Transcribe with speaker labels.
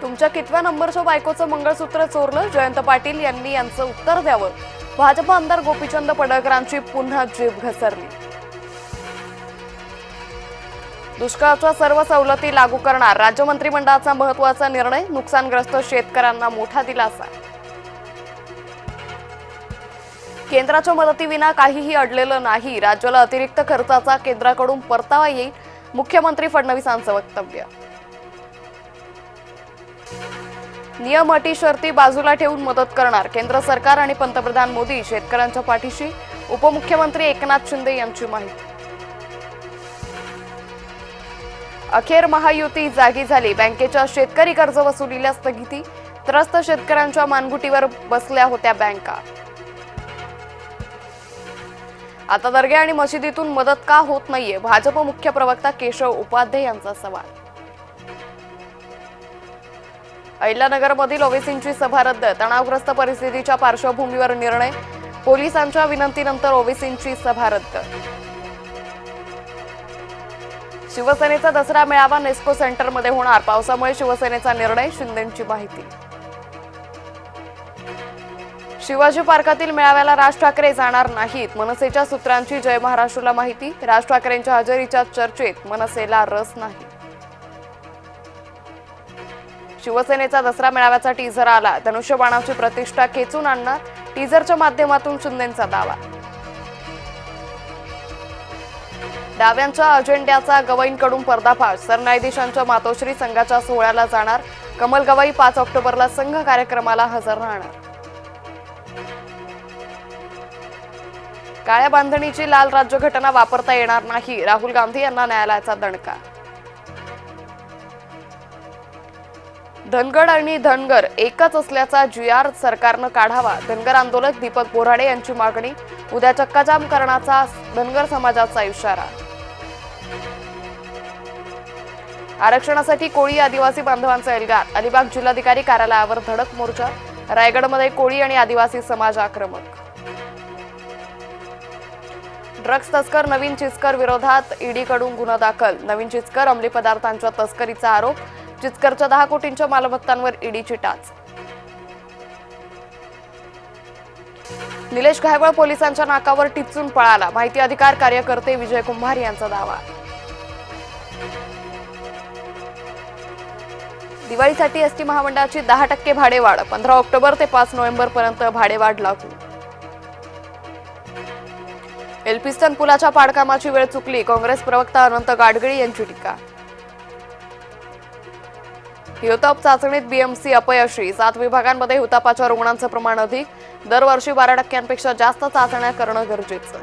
Speaker 1: तुमच्या कितव्या नंबरच्या बायकोचं मंगळसूत्र चोरलं? जयंत पाटील यांनी यांचं उत्तर द्यावं. भाजप आमदार गोपीचंद पडळकरांची पुन्हा जीभ घसरली. दुष्काळाच्या सर्व सवलती लागू करणार राज्य मंत्रिमंडळाचा महत्त्वाचा निर्णय. नुकसानग्रस्त शेतकऱ्यांना मोठा दिलासा. केंद्राच्या मदतीविना काहीही अडलेलं नाही. राज्याला अतिरिक्त खर्चाचा केंद्राकडून परतावा येईल. मुख्यमंत्री फडणवीसांचं वक्तव्य. नियम अटी शर्ती बाजूला ठेवून मदत करणार केंद्र सरकार आणि पंतप्रधान मोदी शेतकऱ्यांच्या पाठीशी. उपमुख्यमंत्री एकनाथ शिंदे यांची माहिती. अखेर महायुती जागी झाली. बँकेच्या शेतकरी कर्ज वसुलीला स्थगिती. त्रस्त शेतकऱ्यांच्या मानगुटीवर बसल्या होत्या बँका. आता दर्गा आणि मशिदीतून मदत का होत नाहीये? भाजप मुख्य प्रवक्ता केशव उपाध्ये यांचा सवाल. अहिल्यानगरमधील ओवेसींची सभा रद्द. तणावग्रस्त परिस्थितीच्या पार्श्वभूमीवर निर्णय. पोलिसांच्या विनंतीनंतर ओवेसींची सभा रद्द. शिवसेनेचा दसरा मेळावा नेस्को सेंटरमध्ये होणार. पावसामुळे शिवसेनेचा निर्णय. शिंदेंची माहिती. शिवाजी पार्कातील मेळाव्याला राज ठाकरे जाणार नाहीत. मनसेच्या सूत्रांची जय महाराष्ट्रला माहिती. राज ठाकरेंच्या हजेरीच्या चर्चेत मनसेला रस नाही. शिवसेनेचा दसरा मेळाव्याचा टीझर आला. धनुष्यबाणाची प्रतिष्ठा खेचून आणणार. टीझरच्या माध्यमातून शिंदेंचा दावा. डाव्यांच्या अजेंड्याचा गवईंकडून पर्दाफाश. सरन्यायाधीशांच्या मातोश्री संघाच्या सोहळ्याला जाणार. कमल गवई 5 ऑक्टोबरला संघ कार्यक्रमाला हजर राहणार. काळ्या बांधणीची लाल राज्यघटना वापरता येणार नाही. राहुल गांधी यांना न्यायालयाचा दणका. धनगड आणि धनगर एकच असल्याचा GR सरकारनं काढावा. धनगर आंदोलक दीपक बोराडे यांची मागणी. उद्या चक्काजाम करण्याचा धनगर समाजाचा इशारा. आरक्षणासाठी कोळी आदिवासी बांधवांचा एल्गार. अलिबाग जिल्हाधिकारी कार्यालयावर धडक मोर्चा. रायगडमध्ये कोळी आणि आदिवासी समाज आक्रमक. ड्रग्ज तस्कर नवीन चिचकर विरोधात ईडीकडून गुन्हा दाखल. नवीन चिचकर अंमली पदार्थांच्या तस्करीचा आरोप. चिचकरच्या 10 कोटींच्या मालमत्तांवर ईडीची टाच. निलेश घायवळ पोलिसांच्या नाकावर टिच्चून पळाला. माहिती अधिकार कार्यकर्ते विजय कुंभार यांचा दावा. दिवाळीसाठी एसटी महामंडळाची 10% भाडेवाढ. 15 ऑक्टोबर ते 5 नोव्हेंबर पर्यंत भाडेवाढ लागू. एल्फिस्टन पुलाच्या पाडकामाची वेळ चुकली. काँग्रेस प्रवक्ता अनंत गाडगिळ यांची टीका. हिवताप चाचणीत BMC अपयशी. 7 विभागांमध्ये हिवतापाच्या रुग्णांचं प्रमाण अधिक. दरवर्षी 12% जास्त चाचण्या करणं गरजेचं.